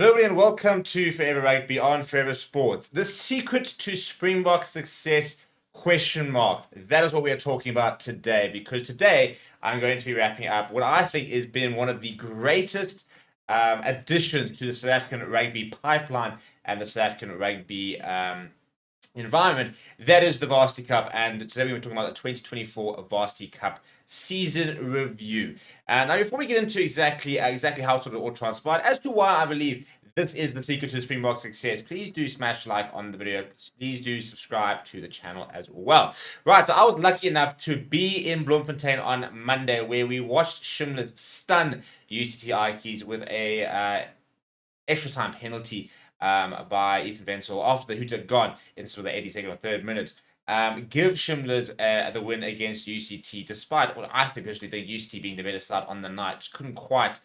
Hello everybody and welcome to Forever Rugby on Forever Sports. The secret to Springbok success, question mark. That is what we are talking about today, because today I'm going to be wrapping up what I think has been one of the greatest additions to the South African rugby pipeline and the South African rugby environment. That is the Varsity Cup, and today we're talking about the 2024 Varsity Cup season review. And now, before we get into exactly how it sort of all transpired, as to why I believe this is the secret to the Springbok success, please do smash like on the video. Please do subscribe to the channel as well. Right, so I was lucky enough to be in Bloemfontein on Monday, where we watched Shimla's stun UCT Ikes with a extra time penalty by Ethan Wenzel after the hoot had gone in sort of the 82nd or 3rd minute. Give Shimla's the win against UCT, despite what I think personally the UCT being the better side on the night. Just couldn't quite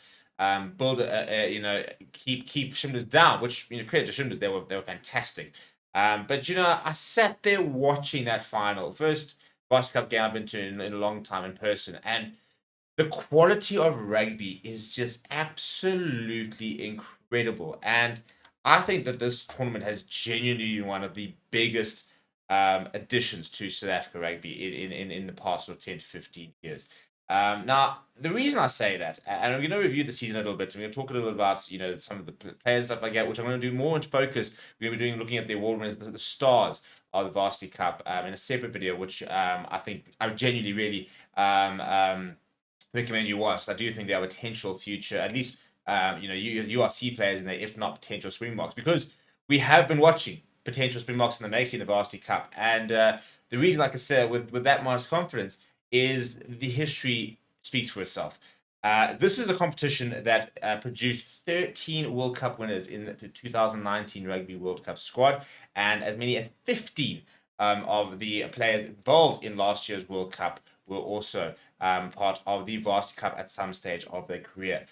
keep Shimla's down, which, credit to Shimla's, they were fantastic. But I sat there watching that final, first Varsity Cup game I've been to in a long time in person, and the quality of rugby is just absolutely incredible. And I think that this tournament has genuinely been one of the biggest additions to South Africa rugby in the past sort of 10 to 15 years. Now, the reason I say that, and I'm going to review the season a little bit, I'm going to talk a little bit about some of the players, stuff like that, which I'm going to do more into focus. We're going to be looking at the award winners, the stars of the Varsity Cup in a separate video, which I think I genuinely really recommend you watch. I do think they have a potential future, at least URC players in there, if not potential Springboks, because we have been watching potential Springboks in the making of the Varsity Cup. And the reason, like I said, with that much confidence is the history speaks for itself. This is a competition that produced 13 World Cup winners in the 2019 Rugby World Cup squad, and as many as 15 of the players involved in last year's World Cup were also part of the Varsity Cup at some stage of their career.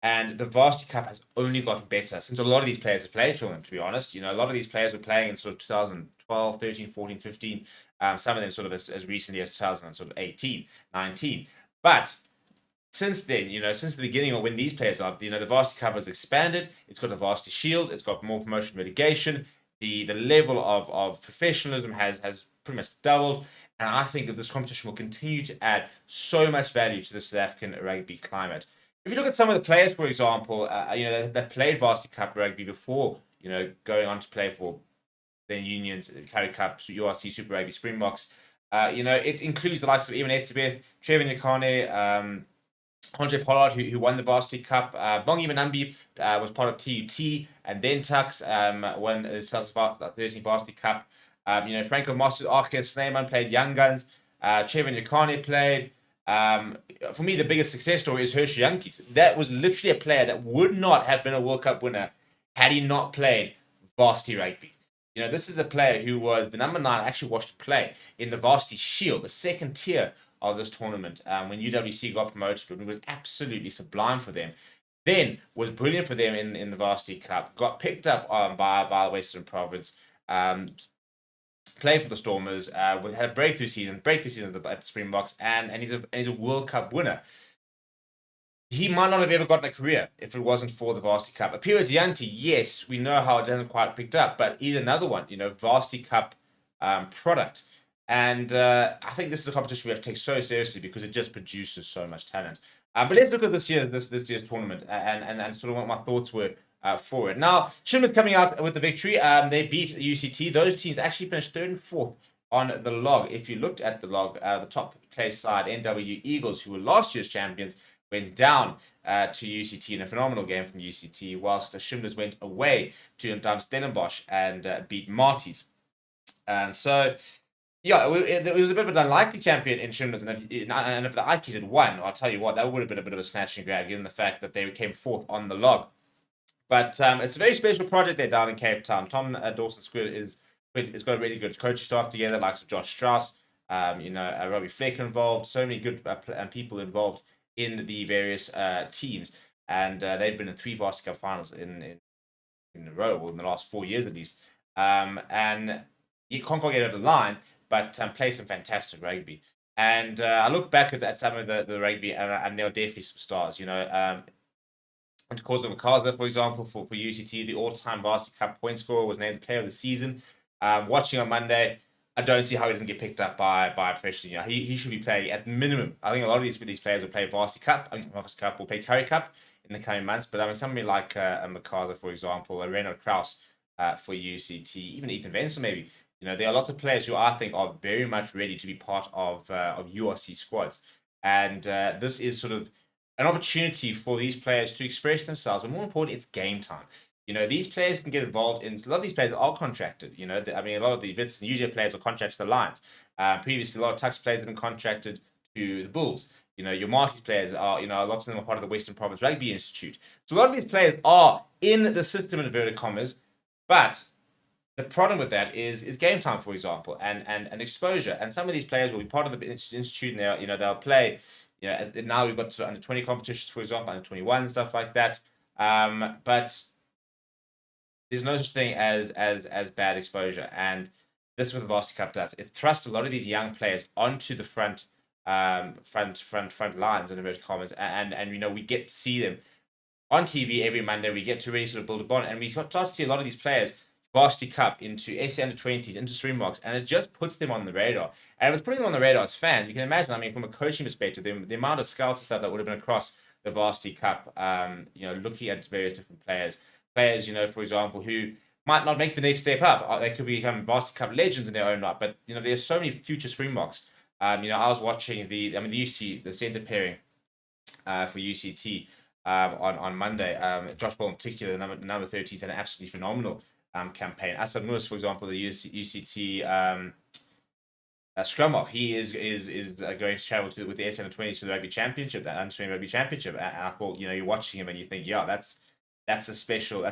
And the Varsity Cup has only gotten better since a lot of these players have played for them, to be honest. A lot of these players were playing in sort of 2012, 13, 14, 15. Some of them sort of as recently as 2018, 19. But since then, since the beginning of when these players are, the Varsity Cup has expanded. It's got a Varsity Shield. It's got more promotion mitigation. The level of professionalism has pretty much doubled. And I think that this competition will continue to add so much value to the South African rugby climate. If you look at some of the players, for example, that played Varsity Cup rugby before, going on to play for their unions, Currie Cup, URC, Super Rugby, Springboks, it includes the likes of Eamon Etzebeth, Trevor Nyakane, Andre Pollard, who won the Varsity Cup. Bongi Manambi was part of TUT, and then Tux won the 2013 Varsity Cup. Franco Mosses, Archer Snyman played Young Guns. Trevor Nyakane played. For me, the biggest success story is Hershey Yankees. That was literally a player that would not have been a World Cup winner had he not played Varsity Rugby. This is a player who was the number 9, actually watched play in the Varsity Shield, the second tier of this tournament, when UWC got promoted, and it was absolutely sublime for them. Then was brilliant for them in the Varsity Cup, got picked up by Western Province, played for the Stormers, had a breakthrough season at the Springboks, and he's a World Cup winner. He might not have ever gotten a career if it wasn't for the Varsity Cup. Apiro Dianti, yes, we know how it hasn't quite picked up, but he's another one, Varsity Cup product. And I think this is a competition we have to take so seriously because it just produces so much talent. But let's look at this year's tournament and sort of what my thoughts were for it. Now, Shimmer's coming out with the victory. They beat UCT. Those teams actually finished 3rd and 4th on the log. If you looked at the log, the top place side, NW Eagles, who were last year's champions, went down to UCT in a phenomenal game from UCT, whilst the Shimlers went away to Stellenbosch and beat Marties. And so, yeah, it was a bit of an unlikely champion in Shimlers, and if the Ikes had won, I'll tell you what, that would have been a bit of a snatch and grab, given the fact that they came 4th on the log. But it's a very special project there down in Cape Town. Tom Dawson Squid has got a really good coaching staff together, likes of Josh Strauss, Robbie Fleck involved, so many good people involved in the various teams, and they've been in 3 Varsity Cup finals in a row, or in the last 4 years at least. And you can't quite get over the line, but play some fantastic rugby. And I look back at some of the rugby, and they're definitely some stars. And Koza Makaza, for example, for UCT, the all-time Varsity Cup point scorer, was named the player of the season. Watching on Monday, I don't see how he doesn't get picked up by a professional. You know, he should be playing at minimum. I think a lot of these players will play Varsity Cup. I mean, Varsity Cup will play Currie Cup in the coming months. But I mean, somebody like a Makaza, for example, a Reynolds Kraus for UCT, even Ethan Wenzel, maybe. You know, there are lots of players who I think are very much ready to be part of URC squads, and this is sort of an opportunity for these players to express themselves, but more important, it's game time. You know, these players can get involved in. A lot of these players are contracted. You know, I mean, a lot of the Vits and UJ players are contracted to the Lions. Previously, a lot of Tux players have been contracted to the Bulls. You know, your Marty's players are, you know, lots of them are part of the Western Province Rugby Institute. So a lot of these players are in the system, in inverted commas, but the problem with that is game time, for example, and exposure. And some of these players will be part of the institute, and they'll, you know, they'll play. You know, now we've got under 20 competitions, for example, under 21 and stuff like that. But there's no such thing as bad exposure, and this is what the Varsity Cup does. It thrusts a lot of these young players onto the front lines in inverted commas, and you know, we get to see them on TV every Monday. We get to really sort of build a bond, and we start to see a lot of these players Varsity Cup into SA under 20s, into SPRINGBOKS, and it just puts them on the radar. And if it's putting them on the radar as fans, you can imagine, I mean, from a coaching perspective, the amount of scouts and stuff that would have been across the Varsity Cup, you know, looking at various different players, you know, for example, who might not make the next step up. They could become Varsity Cup legends in their own right, but, you know, there's so many future SPRINGBOKS. You know, I was watching the UCT, the centre pairing for UCT on Monday. Josh Ball in particular, the number 30, is an absolutely phenomenal campaign. Asad Moos, for example, the UCT scrum off, he is going to travel with the S under 20s to the Rugby Championship, that under 20 Rugby Championship. And I thought, you know, you're watching him and you think, yeah, that's a special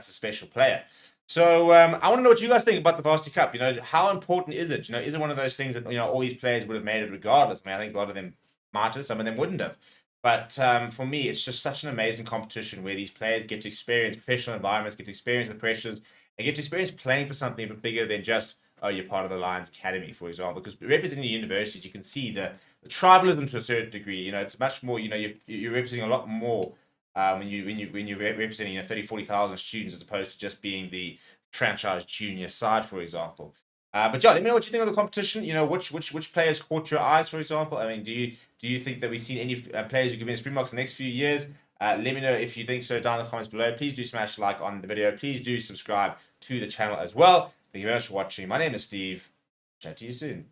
player. So I want to know what you guys think about the Varsity Cup. You know, how important is it? You know, is it one of those things that, you know, all these players would have made it regardless? I mean, I think a lot of them might have, some of them wouldn't have. But for me, it's just such an amazing competition where these players get to experience professional environments, get to experience the pressures, and get to experience playing for something bigger than just, oh, you're part of the Lions Academy, for example. Because representing the universities, you can see the tribalism to a certain degree. You know, it's much more. You know, you're representing a lot more when you're representing, you know, 30, 40,000 students as opposed to just being the franchise junior side, for example. But John, let me know what you think of the competition. You know, which players caught your eyes, for example. I mean, do you think that we've seen any players who could be in SPRINGBOKS in the next few years? Let me know if you think so down in the comments below. Please do smash like on the video. Please do subscribe to the channel as well. Thank you very much for watching. My name is Steve. Chat to you soon.